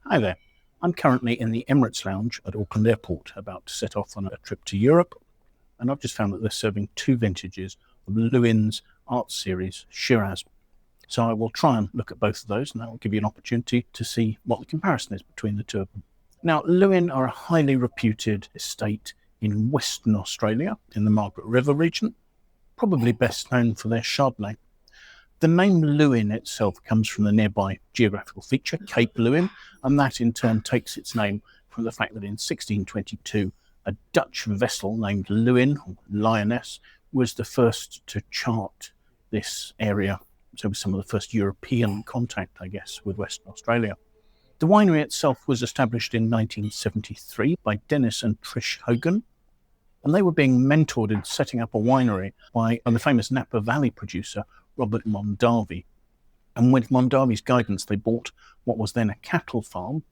Hi there. I'm currently in the Emirates Lounge at Auckland Airport, about to set off on a trip to Europe, and I've just found that they're serving two vintages of Leeuwin's Arts Series Shiraz. So I will try and look at both of those, and that will give you an opportunity to see what the comparison is between the two of them. Now, Leewin are a highly reputed estate in Western Australia, in the Margaret River region, probably best known for their Chardonnay. The name Leeuwin itself comes from the nearby geographical feature, Cape Leeuwin, and that in turn takes its name from the fact that in 1622, a Dutch vessel named Leeuwin, or Lioness, was the first to chart this area. So it was some of the first European contact, I guess, with Western Australia. The winery itself was established in 1973 by Dennis and Trisha Hogan, and they were being mentored in setting up a winery by the famous Napa Valley producer, Robert Mondavi. And with Mondavi's guidance, they bought what was then a cattle farm,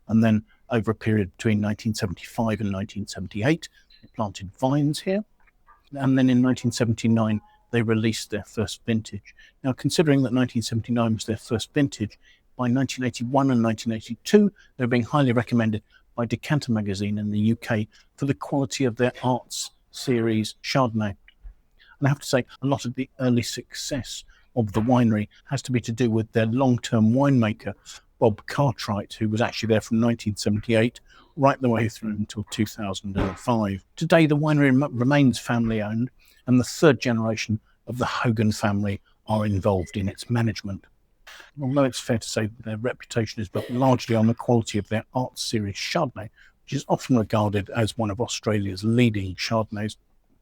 and then over a period between 1975 and 1978, they planted vines here. And then in 1979, they released their first vintage. Now, considering that 1979 was their first vintage, by 1981 and 1982, they were being highly recommended by Decanter Magazine in the UK for the quality of their Arts Series Chardonnay. And I have to say, a lot of the early success of the winery has to be to do with their long-term winemaker, Bob Cartwright, who was actually there from 1978 right the way through until 2005. Today, the winery remains family-owned, and the third generation of the Hogan family are involved in its management. Although it's fair to say that their reputation is built largely on the quality of their Arts Series Chardonnay, which is often regarded as one of Australia's leading Chardonnays.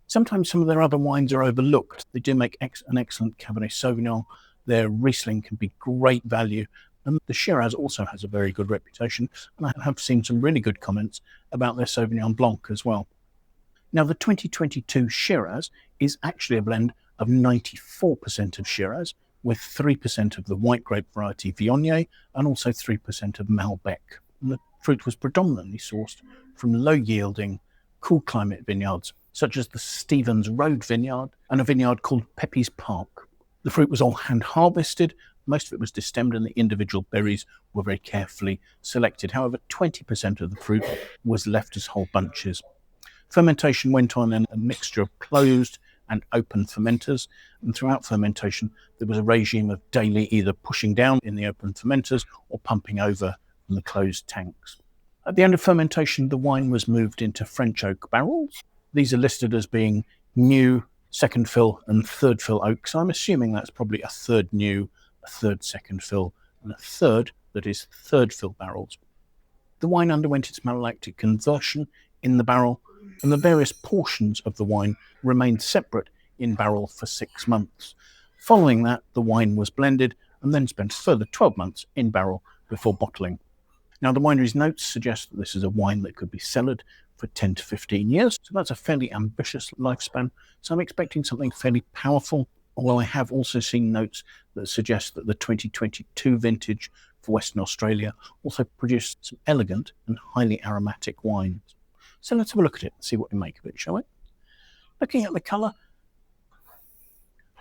Sometimes some of their other wines are overlooked. They do make an excellent Cabernet Sauvignon. Their Riesling can be great value. And the Shiraz also has a very good reputation. And I have seen some really good comments about their Sauvignon Blanc as well. Now, the 2022 Shiraz is actually a blend of 94% of Shiraz, with 3% of the white grape variety Viognier and also 3% of Malbec. And the fruit was predominantly sourced from low-yielding, cool climate vineyards, such as the Stevens Road Vineyard and a vineyard called Pepe's Park. The fruit was all hand-harvested. Most of it was destemmed, and the individual berries were very carefully selected. However, 20% of the fruit was left as whole bunches. Fermentation went on in a mixture of closed and open fermenters, and throughout fermentation there was a regime of daily either pushing down in the open fermenters or pumping over from the closed tanks. At the end of fermentation, the wine was moved into French oak barrels. These are listed as being new, second fill and third fill oak, so I'm assuming that's probably a third new, a third second fill, and a third that is third fill barrels. The wine underwent its malolactic conversion in the barrel, and the various portions of the wine remained separate in barrel for 6 months. Following that, the wine was blended and then spent a further 12 months in barrel before bottling. Now, the winery's notes suggest that this is a wine that could be cellared for 10 to 15 years, so that's a fairly ambitious lifespan. So I'm expecting something fairly powerful, although I have also seen notes that suggest that the 2022 vintage for Western Australia also produced some elegant and highly aromatic wines. So let's have a look at it and see what we make of it, shall we? Looking at the colour,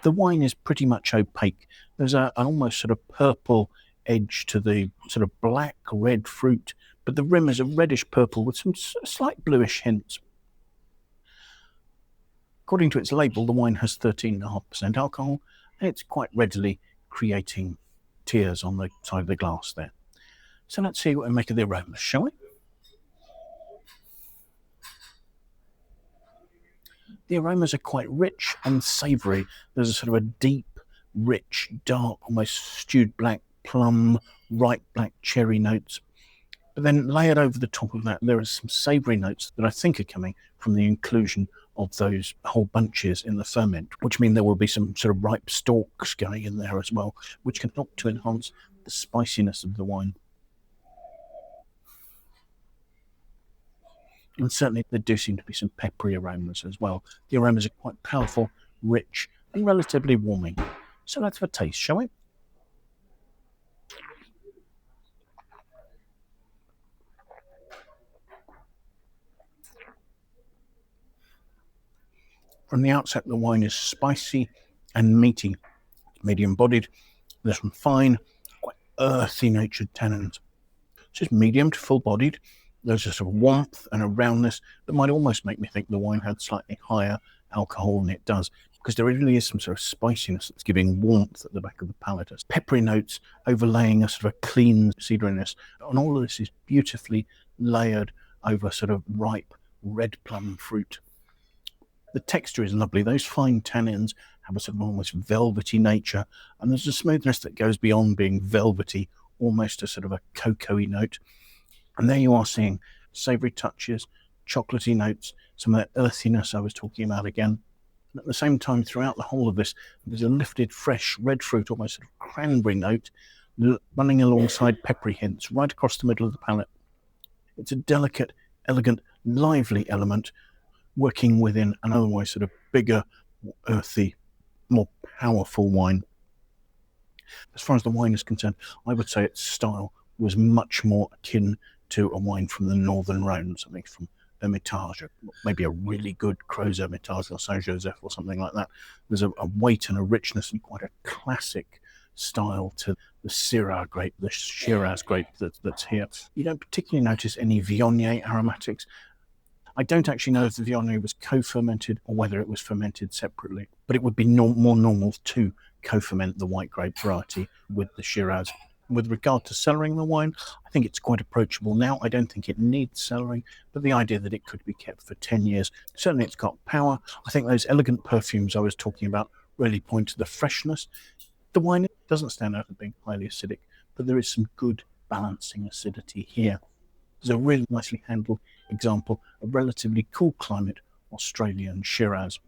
the wine is pretty much opaque. There's an almost sort of purple edge to the sort of black red fruit, but the rim is a reddish purple with some slight bluish hints. According to its label, the wine has 13.5% alcohol, and it's quite readily creating tears on the side of the glass there. So let's see what we make of the aromas, shall we? The aromas are quite rich and savoury. There's a sort of a deep, rich, dark, almost stewed black plum, ripe black cherry notes. But then layered over the top of that, there are some savoury notes that I think are coming from the inclusion of those whole bunches in the ferment, which mean there will be some sort of ripe stalks going in there as well, which can help to enhance the spiciness of the wine. And certainly there do seem to be some peppery aromas as well. The aromas are quite powerful, rich, and relatively warming. So let's have a taste, shall we? From the outset, the wine is spicy and meaty, medium-bodied. There's some fine, quite earthy natured tannins. just medium to full-bodied. There's a sort of warmth and a roundness that might almost make me think the wine had slightly higher alcohol than it does, because there really is some sort of spiciness that's giving warmth at the back of the palate. It's peppery notes overlaying a sort of a clean cedriness, and all of this is beautifully layered over sort of ripe red plum fruit. The texture is lovely. Those fine tannins have a sort of almost velvety nature, and there's a smoothness that goes beyond being velvety, almost a sort of a cocoa-y note. And there you are seeing savoury touches, chocolatey notes, some of that earthiness I was talking about again. And at the same time, throughout the whole of this, there's a lifted, fresh red fruit, almost sort of cranberry note, running alongside peppery hints right across the middle of the palate. It's a delicate, elegant, lively element working within an otherwise sort of bigger, more earthy, more powerful wine. As far as the wine is concerned, I would say its style was much more akin to a wine from the Northern Rhone, something from Hermitage, or maybe a really good Crozes Hermitage or Saint-Joseph or something like that. There's a weight and a richness and quite a classic style to the Syrah grape, the Shiraz grape that's here. You don't particularly notice any Viognier aromatics. I don't actually know if the Viognier was co-fermented or whether it was fermented separately, but it would be more normal to co-ferment the white grape variety with the Shiraz. With regard to cellaring the wine, I think it's quite approachable now. I don't think it needs cellaring, but the idea that it could be kept for 10 years, certainly it's got power. I think those elegant perfumes I was talking about really point to the freshness. The wine doesn't stand out as being highly acidic, but there is some good balancing acidity here. There's a really nicely handled example of relatively cool climate Australian Shiraz.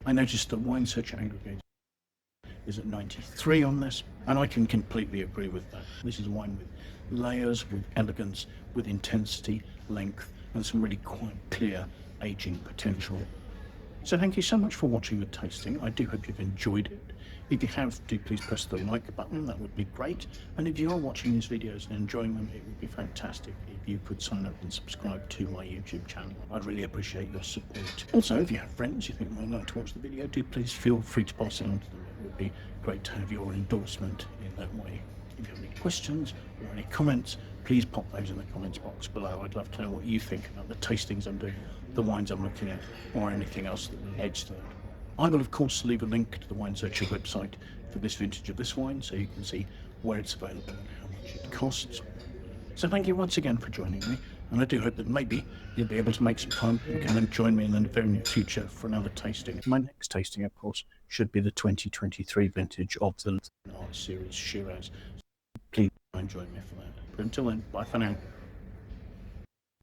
I noticed that Wine Search aggregator is at 93 on this, and I can completely agree with that. This is a wine with layers, with elegance, with intensity, length, and some really quite clear aging potential. So thank you so much for watching the tasting. I do hope you've enjoyed it. If you have, do please press the like button, that would be great. And if you are watching these videos and enjoying them, it would be fantastic if you could sign up and subscribe to my YouTube channel. I'd really appreciate your support. Also, if you have friends you think might like to watch the video, do please feel free to pass it on to them. It would be great to have your endorsement in that way. If you have any questions or any comments, please pop those in the comments box below. I'd love to know what you think about the tastings I'm doing, the wines I'm looking at, or anything else that will edge to that. I will, of course, leave a link to the Wine Searcher website for this vintage of this wine, so you can see where it's available and how much it costs. So thank you once again for joining me, and I do hope that maybe you'll be able to make some time and come and join me in the very near future for another tasting. My next tasting, of course, should be the 2023 vintage of the Arts Series Shiraz. Please join me for that. But until then, bye for now.